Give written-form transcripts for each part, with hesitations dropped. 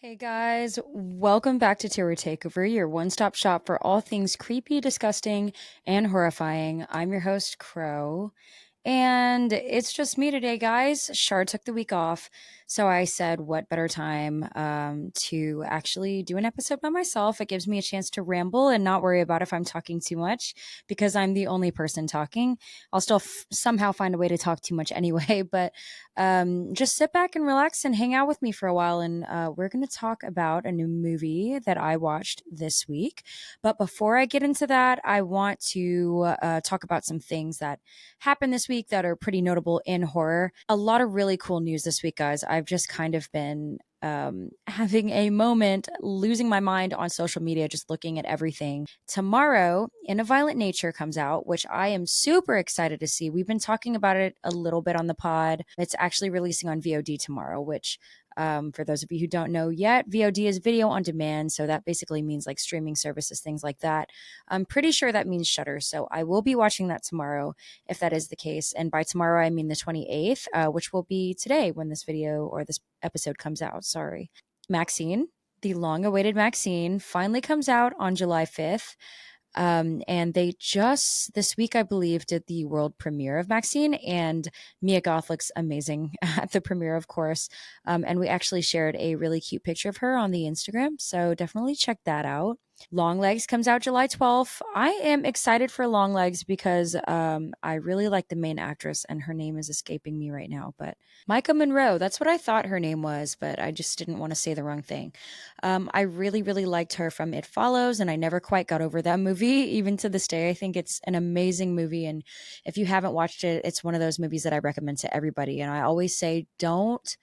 Hey guys, welcome back to Terror Takeover, your one-stop shop for all things creepy, disgusting, and horrifying. I'm your host, Crow, and it's just me today, guys. Shar took the week off, so I said, what better time to actually do an episode by myself? It gives me a chance to ramble and not worry about if I'm talking too much because I'm the only person talking. I'll still somehow find a way to talk too much anyway, but just sit back and relax and hang out with me for a while. And we're going to talk about a new movie that I watched this week. But before I get into that, I want to talk about some things that happened this week that are pretty notable in horror. A lot of really cool news this week, guys. I've just kind of been having a moment, losing my mind on social media, just looking at everything. Tomorrow, In a Violent Nature comes out, which I am super excited to see. We've been talking about it a little bit on the pod. It's actually releasing on VOD tomorrow, which for those of you who don't know yet, VOD is video on demand. So that basically means like streaming services, things like that. I'm pretty sure that means Shutter. So I will be watching that tomorrow if that is the case. And by tomorrow, I mean the 28th, which will be today when this video or this episode comes out. Sorry. Maxine, the long awaited Maxine, finally comes out on July 5th. And they just this week, I believe, did the world premiere of Maxine, and Mia Goth looks amazing at the premiere, of course. And we actually shared a really cute picture of her on the Instagram, so definitely check that out. Longlegs comes out July 12th. I am excited for Longlegs because I really like the main actress, and her name is escaping me right now. But Micah Monroe, that's what I thought her name was, but I just didn't want to say the wrong thing. I really, really liked her from It Follows, and I never quite got over that movie, even to this day. I think it's an amazing movie, and if you haven't watched it, it's one of those movies that I recommend to everybody. And I always say, don't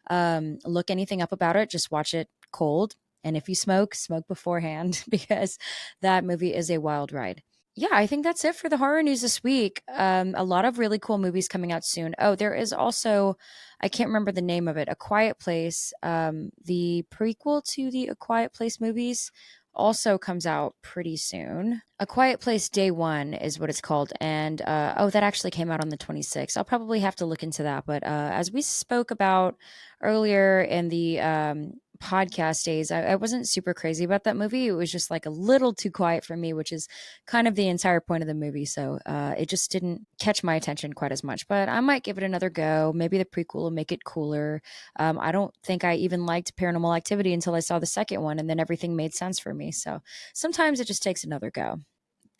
look anything up about it, just watch it cold. And if you smoke, smoke beforehand because that movie is a wild ride. Yeah, I think that's it for the horror news this week. A lot of really cool movies coming out soon. Oh, there is also, I can't remember the name of it, A Quiet Place. The prequel to the A Quiet Place movies also comes out pretty soon. A Quiet Place Day One is what it's called. And oh, that actually came out on the 26th. I'll probably have to look into that. But as we spoke about earlier in the podcast days, I wasn't super crazy about that movie. It was just like a little too quiet for me, which is kind of the entire point of the movie. So it just didn't catch my attention quite as much. But I might give it another go. Maybe the prequel will make it cooler. I don't think I even liked Paranormal Activity until I saw the second one, and then everything made sense for me. So sometimes it just takes another go.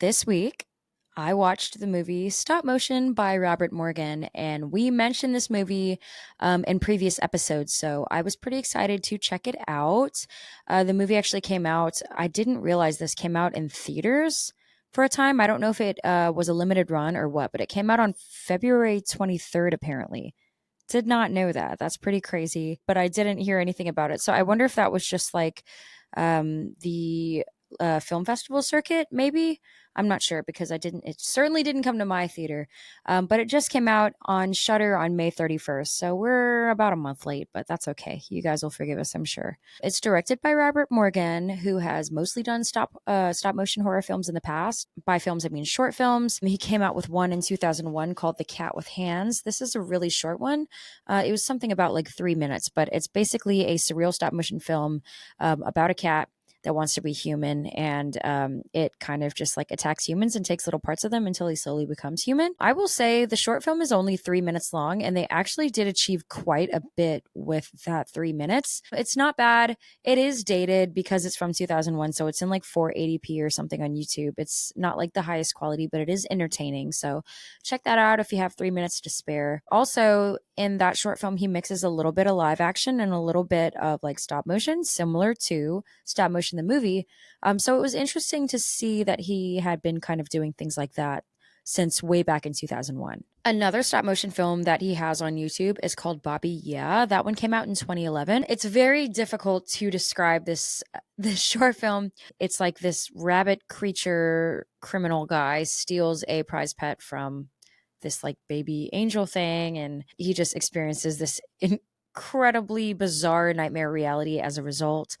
This week, I watched the movie Stopmotion by Robert Morgan, and we mentioned this movie in previous episodes, so I was pretty excited to check it out. The movie actually came out, I didn't realize this came out in theaters for a time. I don't know if it was a limited run or what, but it came out on February 23rd, apparently. Did not know that. That's pretty crazy, but I didn't hear anything about it. So I wonder if that was just like the film festival circuit, maybe. I'm not sure because it certainly didn't come to my theater. But it just came out on Shutter on May 31st. So we're about a month late, but that's okay. You guys will forgive us, I'm sure. It's directed by Robert Morgan, who has mostly done stop motion horror films in the past. By films, I mean short films. He came out with one in 2001 called The Cat with Hands. This is a really short one. It was something about like 3 minutes, but it's basically a surreal stop motion film about a cat that wants to be human, and it kind of just like attacks humans and takes little parts of them until he slowly becomes human. I will say the short film is only 3 minutes long, and they actually did achieve quite a bit with that 3 minutes. It's not bad. It is dated because it's from 2001, so it's in like 480p or something on YouTube. It's not like the highest quality, but it is entertaining, so check that out if you have 3 minutes to spare. Also, in that short film, he mixes a little bit of live action and a little bit of like stop motion, similar to stop motion the movie. So it was interesting to see that he had been kind of doing things like that since way back in 2001. Another stop motion film that he has on YouTube is called Bobby Yeah. That one came out in 2011. It's very difficult to describe this short film. It's like this rabbit creature criminal guy steals a prize pet from this like baby angel thing, and he just experiences this incredibly bizarre nightmare reality as a result.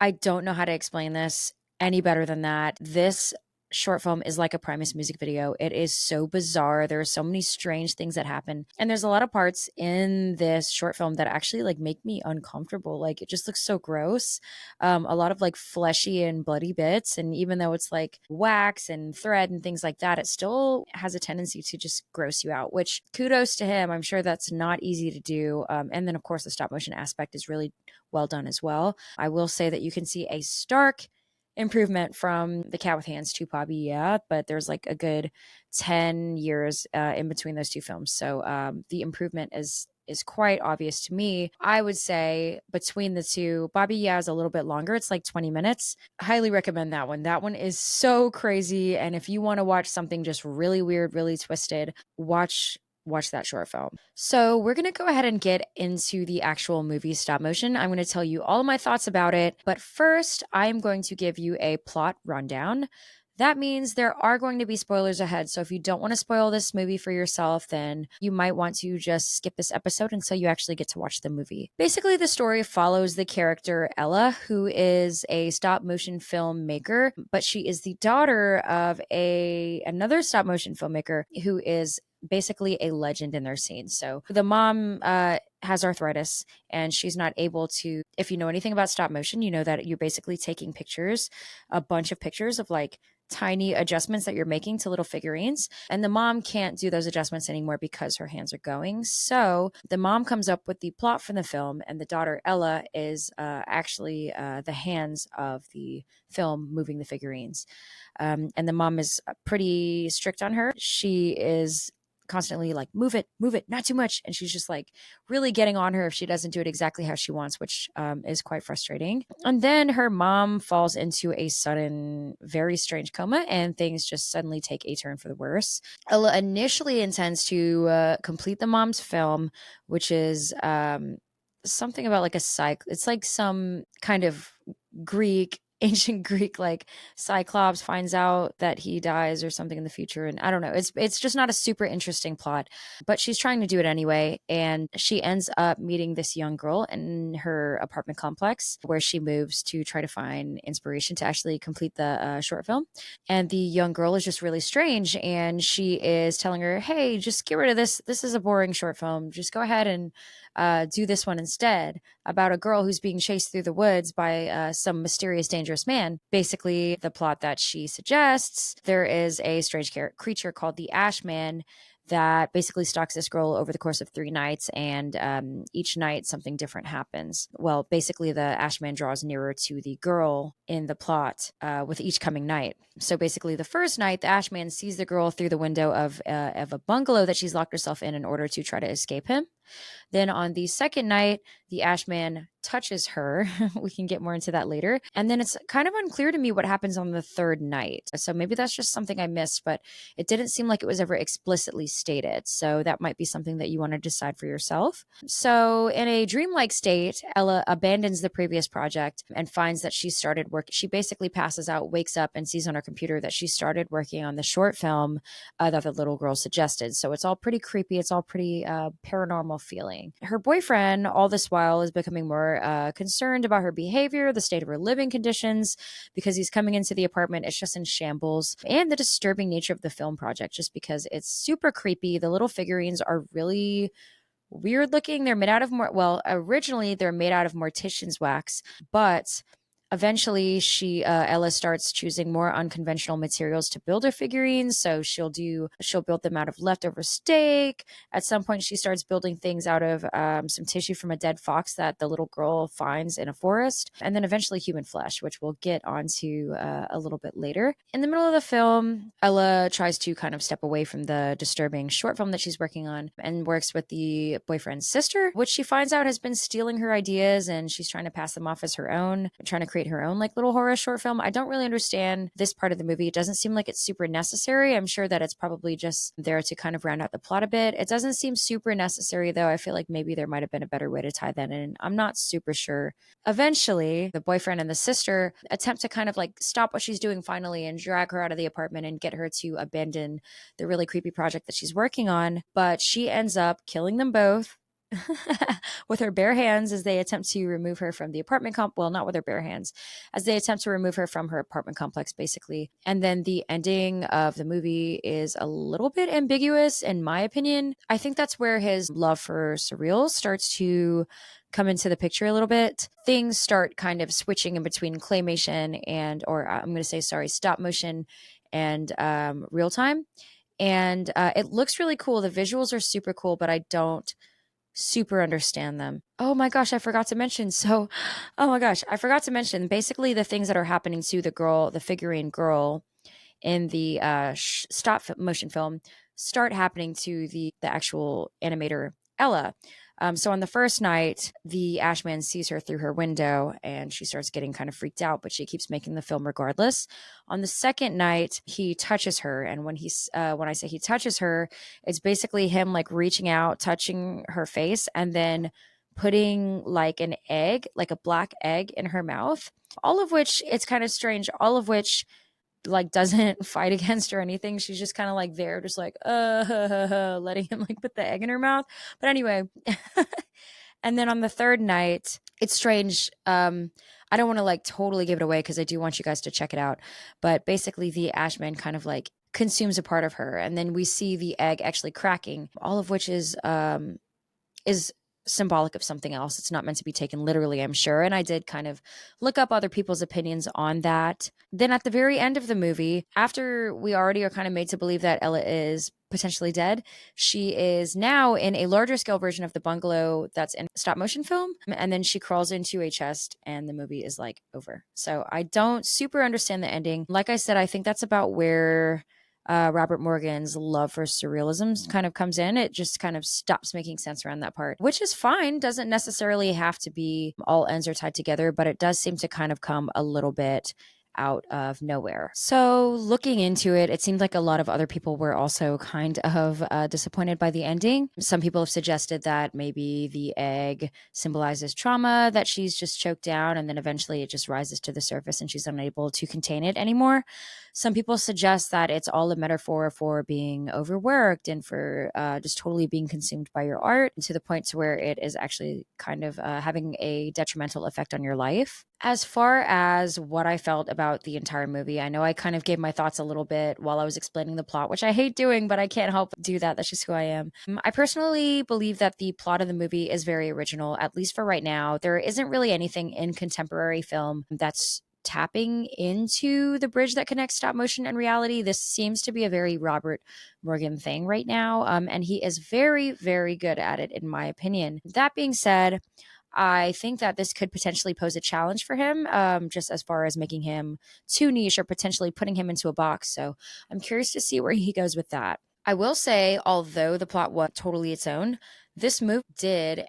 I don't know how to explain this any better than that. This short film is like a Primus music video. It is so bizarre. There are so many strange things that happen. And there's a lot of parts in this short film that actually like make me uncomfortable. Like it just looks so gross. A lot of like fleshy and bloody bits. And even though it's like wax and thread and things like that, it still has a tendency to just gross you out, which kudos to him. I'm sure that's not easy to do. And then of course the stop motion aspect is really well done as well. I will say that you can see a stark improvement from The Cat with Hands to Bobby, yeah, but there's like a good 10 years in between those two films. So the improvement is quite obvious to me. I would say between the two, Bobby Yeah is a little bit longer. It's like 20 minutes. Highly recommend that one. That one is so crazy. And if you want to watch something just really weird, really twisted, watch that short film. So we're going to go ahead and get into the actual movie Stop Motion. I'm going to tell you all of my thoughts about it. But first, I'm going to give you a plot rundown. That means there are going to be spoilers ahead. So if you don't want to spoil this movie for yourself, then you might want to just skip this episode until you actually get to watch the movie. Basically, the story follows the character Ella, who is a stop motion filmmaker, but she is the daughter of another stop motion filmmaker who is basically a legend in their scene. So the mom has arthritis and she's not able to, if you know anything about stop motion, you know that you're basically taking pictures, a bunch of pictures of like tiny adjustments that you're making to little figurines. And the mom can't do those adjustments anymore because her hands are going. So the mom comes up with the plot for the film, and the daughter, Ella, is actually the hands of the film moving the figurines. And the mom is pretty strict on her. She is constantly like, move it, not too much. And she's just like really getting on her if she doesn't do it exactly how she wants, which is quite frustrating. And then her mom falls into a sudden, very strange coma, and things just suddenly take a turn for the worse. Ella initially intends to complete the mom's film, which is something about like a it's like some kind of Greek ancient Greek like Cyclops finds out that he dies or something in the future, and I don't know, it's just not a super interesting plot, but she's trying to do it anyway. And she ends up meeting this young girl in her apartment complex where she moves to try to find inspiration to actually complete the short film. And the young girl is just really strange, and she is telling her, hey, just get rid of this is a boring short film, just go ahead and do this one instead, about a girl who's being chased through the woods by some mysterious, dangerous man. Basically, the plot that she suggests, there is a strange creature called the Ashman that basically stalks this girl over the course of 3 nights, and each night something different happens. Well, basically, the Ashman draws nearer to the girl in the plot with each coming night. So basically, the first night, the Ashman sees the girl through the window of a bungalow that she's locked herself in order to try to escape him. Then on the second night, the Ashman touches her. We can get more into that later. And then it's kind of unclear to me what happens on the third night. So maybe that's just something I missed, but it didn't seem like it was ever explicitly stated. So that might be something that you want to decide for yourself. So in a dreamlike state, Ella abandons the previous project and finds that she started work. She basically passes out, wakes up, and sees on her computer that she started working on the short film that the little girl suggested. So it's all pretty creepy. It's all pretty paranormal feeling. Her boyfriend, all this while, is becoming more concerned about her behavior, the state of her living conditions, because he's coming into the apartment. It's just in shambles, and the disturbing nature of the film project, just because it's super creepy. The little figurines are really weird looking. They're made out of originally they're made out of mortician's wax, but eventually Ella starts choosing more unconventional materials to build her figurines. So she'll build them out of leftover steak. At some point she starts building things out of some tissue from a dead fox that the little girl finds in a forest, and then eventually human flesh, which we'll get onto a little bit later. In the middle of the film, Ella tries to kind of step away from the disturbing short film that she's working on and works with the boyfriend's sister, which she finds out has been stealing her ideas, and she's trying to pass them off as her own, trying to create her own like little horror short film. I don't really understand this part of the movie. It doesn't seem like it's super necessary. I'm sure that it's probably just there to kind of round out the plot a bit. It doesn't seem super necessary though. I feel like maybe there might have been a better way to tie that in. I'm not super sure. Eventually, the boyfriend and the sister attempt to kind of like stop what she's doing finally and drag her out of the apartment and get her to abandon the really creepy project that she's working on. But she ends up killing them both, with her bare hands as they attempt to remove her from the apartment well, not with her bare hands, as they attempt to remove her from her apartment complex, basically. And then the ending of the movie is a little bit ambiguous, in my opinion. I think that's where his love for surreal starts to come into the picture a little bit. Things start kind of switching in between claymation and, or I'm going to say, sorry, stop motion and real time. And it looks really cool. The visuals are super cool, but I don't super understand them. Oh my gosh, I forgot to mention. So, oh my gosh, I forgot to mention basically the things that are happening to the girl, the figurine girl in the stop motion film start happening to the actual animator Ella. So on the first night, the Ashman sees her through her window and she starts getting kind of freaked out, but she keeps making the film regardless. On the second night, he touches her, and when I say he touches her, it's basically him like reaching out, touching her face, and then putting like an egg, like a black egg, in her mouth. All of which it's kind of strange. All of which like doesn't fight against or anything. She's just kind of like there, just like letting him like put the egg in her mouth. But anyway, and then on the third night, it's strange. I don't want to like totally give it away because I do want you guys to check it out. But basically, the Ashman kind of like consumes a part of her, and then we see the egg actually cracking. All of which is symbolic of something else. It's not meant to be taken literally, I'm sure. And I did kind of look up other people's opinions on that. Then at the very end of the movie, after we already are kind of made to believe that Ella is potentially dead, she is now in a larger scale version of the bungalow that's in stop motion film. And then she crawls into a chest and the movie is like over. So I don't super understand the ending. Like I said, I think that's about where Robert Morgan's love for surrealism kind of comes in. It just kind of stops making sense around that part, which is fine. Doesn't necessarily have to be all ends are tied together, but it does seem to kind of come a little bit out of nowhere. So looking into it, it seemed like a lot of other people were also kind of disappointed by the ending. Some people have suggested that maybe the egg symbolizes trauma, that she's just choked down and then eventually it just rises to the surface and she's unable to contain it anymore. Some people suggest that it's all a metaphor for being overworked and for just totally being consumed by your art to the point to where it is actually kind of having a detrimental effect on your life. As far as what I felt about the entire movie, I know I kind of gave my thoughts a little bit while I was explaining the plot, which I hate doing, but I can't help but do that. That's just who I am. I personally believe that the plot of the movie is very original, at least for right now. There isn't really anything in contemporary film that's tapping into the bridge that connects stop motion and reality. This seems to be a very Robert Morgan thing right now. And he is very, very good at it, in my opinion. That being said, I think that this could potentially pose a challenge for him, just as far as making him too niche or potentially putting him into a box. So I'm curious to see where he goes with that. I will say, although the plot was totally its own, this movie did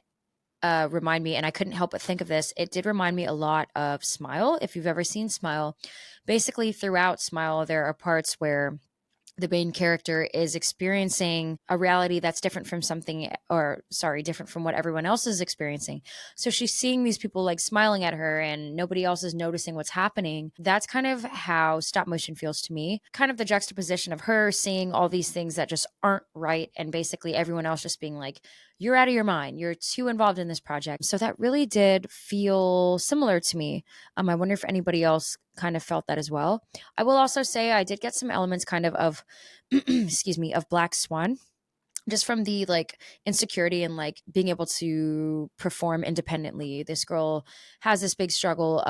remind me, and I couldn't help but think of this, it did remind me a lot of Smile. If you've ever seen Smile, basically throughout Smile, there are parts where the main character is experiencing a reality that's different from something, or sorry, different from what everyone else is experiencing. So she's seeing these people like smiling at her and nobody else is noticing what's happening. That's kind of how stop motion feels to me. Kind of the juxtaposition of her seeing all these things that just aren't right and basically everyone else just being like, you're out of your mind. You're too involved in this project. So that really did feel similar to me. I wonder if anybody else kind of felt that as well. I will also say I did get some elements kind of excuse me, of Black Swan, just from the like insecurity and like being able to perform independently. This girl has this big struggle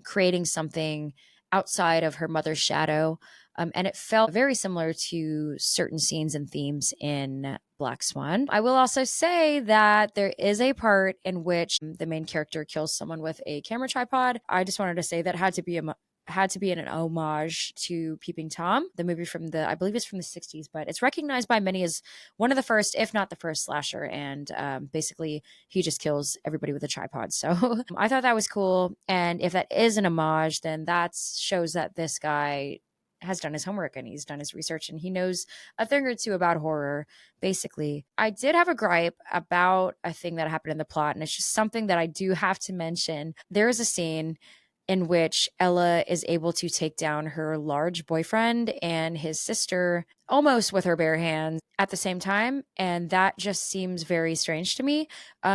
creating something outside of her mother's shadow. And it felt very similar to certain scenes and themes in Black Swan. I will also say that there is a part in which the main character kills someone with a camera tripod. I just wanted to say that had to be an homage to Peeping Tom, the movie from I believe it's from the 60s, but it's recognized by many as one of the first, if not the first slasher. And basically he just kills everybody with a tripod. So I thought that was cool. And if that is an homage, then that shows that this guy has done his homework and he's done his research and he knows a thing or two about horror. Basically, I did have a gripe about a thing that happened in the plot, and it's just something that I do have to mention. There is a scene in which Ella is able to take down her large boyfriend and his sister almost with her bare hands at the same time. And that just seems very strange to me,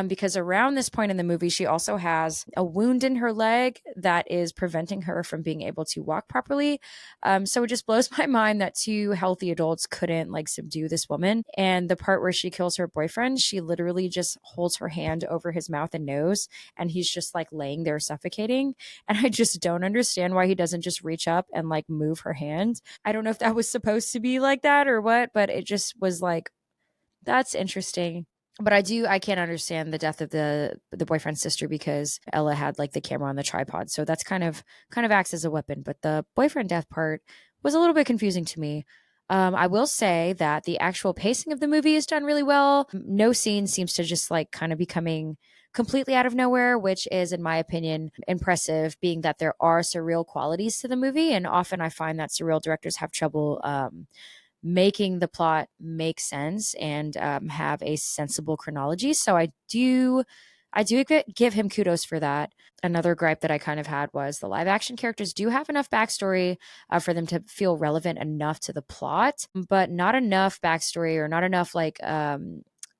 because around this point in the movie, she also has a wound in her leg that is preventing her from being able to walk properly. So it just blows my mind that two healthy adults couldn't like subdue this woman. And the part where she kills her boyfriend, she literally just holds her hand over his mouth and nose, and he's just like laying there suffocating. And I just don't understand why he doesn't just reach up and like move her hand. I don't know if that was supposed to be like that or what, but it just was like, that's interesting. But I can't understand the death of the boyfriend's sister because Ella had like the camera on the tripod. So that's kind of acts as a weapon. But the boyfriend death part was a little bit confusing to me. I will say that the actual pacing of the movie is done really well. No scene seems to just like kind of be coming completely out of nowhere, which is, in my opinion, impressive, being that there are surreal qualities to the movie. And often I find that surreal directors have trouble making the plot make sense and have a sensible chronology. So I do give him kudos for that. Another gripe that I kind of had was the live action characters do have enough backstory for them to feel relevant enough to the plot, but not enough backstory or not enough like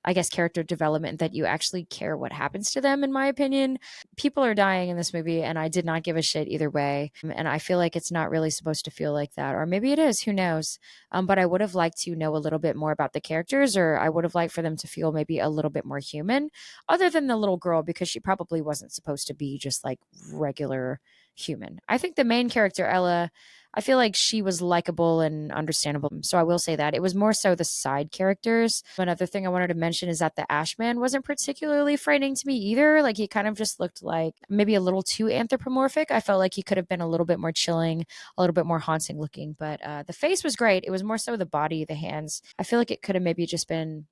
I guess character development that you actually care what happens to them, in my opinion. People are dying in this movie, and I did not give a shit either way. And I feel like it's not really supposed to feel like that. Or maybe it is, who knows? But I would have liked to know a little bit more about the characters, or I would have liked for them to feel maybe a little bit more human, other than the little girl, because she probably wasn't supposed to be just like regular human. I think the main character, Ella, I feel like she was likable and understandable. So I will say that. It was more so the side characters. Another thing I wanted to mention is that the Ashman wasn't particularly frightening to me either. Like he kind of just looked like maybe a little too anthropomorphic. I felt like he could have been a little bit more chilling, a little bit more haunting looking. But the face was great. It was more so the body, the hands. I feel like it could have maybe just been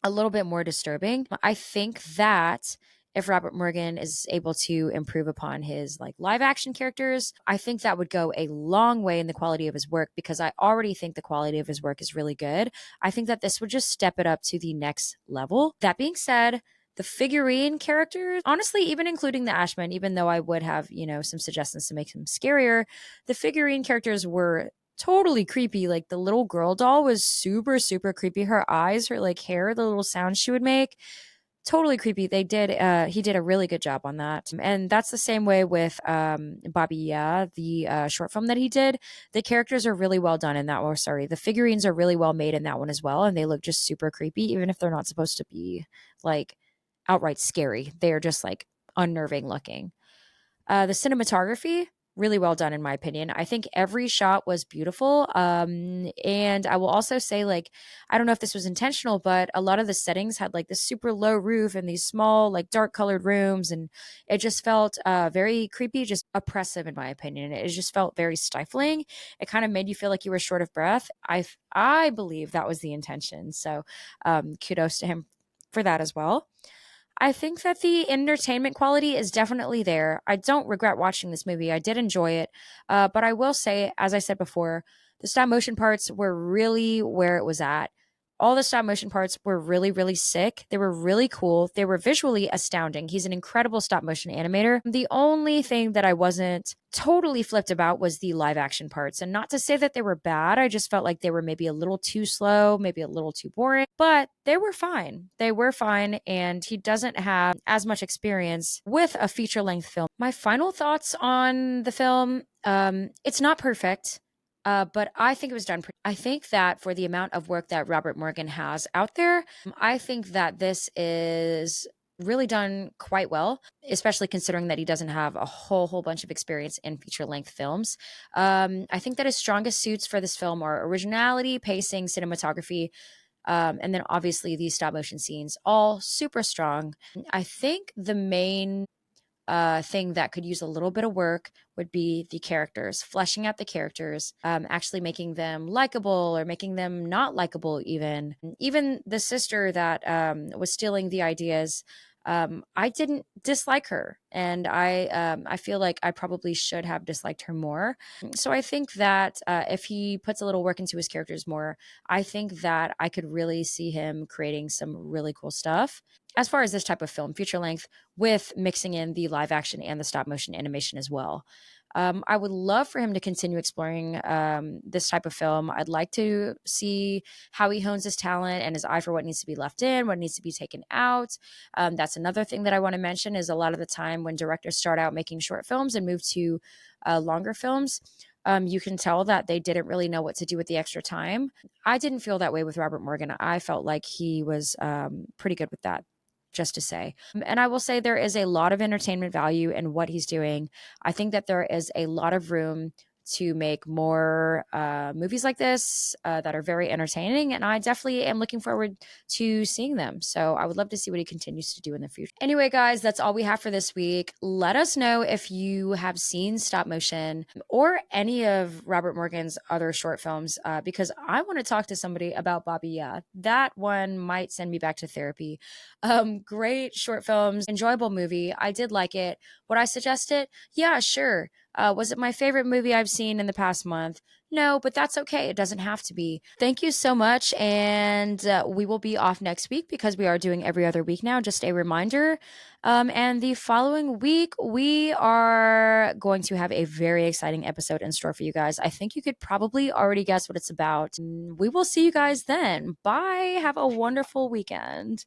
a little bit more disturbing. I think that if Robert Morgan is able to improve upon his like live action characters, I think that would go a long way in the quality of his work, because I already think the quality of his work is really good. I think that this would just step it up to the next level. That being said, the figurine characters, honestly, even including the Ashman, even though I would have, some suggestions to make him scarier, the figurine characters were totally creepy. Like the little girl doll was super, super creepy. Her eyes, her like hair, the little sounds she would make, totally creepy. He did a really good job on that. And that's the same way with Bobby Yeah, the short film that he did. The characters are really well done in that one. Sorry, the figurines are really well made in that one as well. And they look just super creepy, even if they're not supposed to be like outright scary. They're just like unnerving looking. The cinematography, really well done in my opinion. I think every shot was beautiful. And I will also say, like, I don't know if this was intentional, but a lot of the settings had like this super low roof and these small, like dark colored rooms, and it just felt very creepy, just oppressive in my opinion. It just felt very stifling. It kind of made you feel like you were short of breath. I believe that was the intention. So kudos to him for that as well. I think that the entertainment quality is definitely there. I don't regret watching this movie. I did enjoy it. But I will say, as I said before, the stop motion parts were really where it was at. All the stop motion parts were really, really sick. They were really cool. They were visually astounding. He's an incredible stop motion animator. The only thing that I wasn't totally flipped about was the live action parts. And not to say that they were bad, I just felt like they were maybe a little too slow, maybe a little too boring, but they were fine. They were fine. And he doesn't have as much experience with a feature length film. My final thoughts on the film, it's not perfect. But I think it was done. I think that for the amount of work that Robert Morgan has out there, I think that this is really done quite well, especially considering that he doesn't have a whole bunch of experience in feature length films. I think that his strongest suits for this film are originality, pacing, cinematography, and then obviously these stop motion scenes, all super strong. I think the main thing that could use a little bit of work would be the characters, fleshing out the characters, actually making them likable or making them not likable, even the sister that was stealing the ideas. I didn't dislike her, and I feel like I probably should have disliked her more. So I think that if he puts a little work into his characters more, I think that I could really see him creating some really cool stuff. As far as this type of film, feature length, with mixing in the live action and the stop motion animation as well. I would love for him to continue exploring this type of film. I'd like to see how he hones his talent and his eye for what needs to be left in, what needs to be taken out. That's another thing that I want to mention is a lot of the time when directors start out making short films and move to longer films, you can tell that they didn't really know what to do with the extra time. I didn't feel that way with Robert Morgan. I felt like he was pretty good with that, just to say. And I will say there is a lot of entertainment value in what he's doing. I think that there is a lot of room to make more movies like this that are very entertaining. And I definitely am looking forward to seeing them. So I would love to see what he continues to do in the future. Anyway, guys, that's all we have for this week. Let us know if you have seen Stop Motion or any of Robert Morgan's other short films, because I want to talk to somebody about Bobby. Yeah, that one might send me back to therapy. Great short films, enjoyable movie. I did like it. Would I suggest it? Yeah, sure. Was it my favorite movie I've seen in the past month? No, but that's okay. It doesn't have to be. Thank you so much. And we will be off next week because we are doing every other week now. Just a reminder. And the following week, we are going to have a very exciting episode in store for you guys. I think you could probably already guess what it's about. We will see you guys then. Bye. Have a wonderful weekend.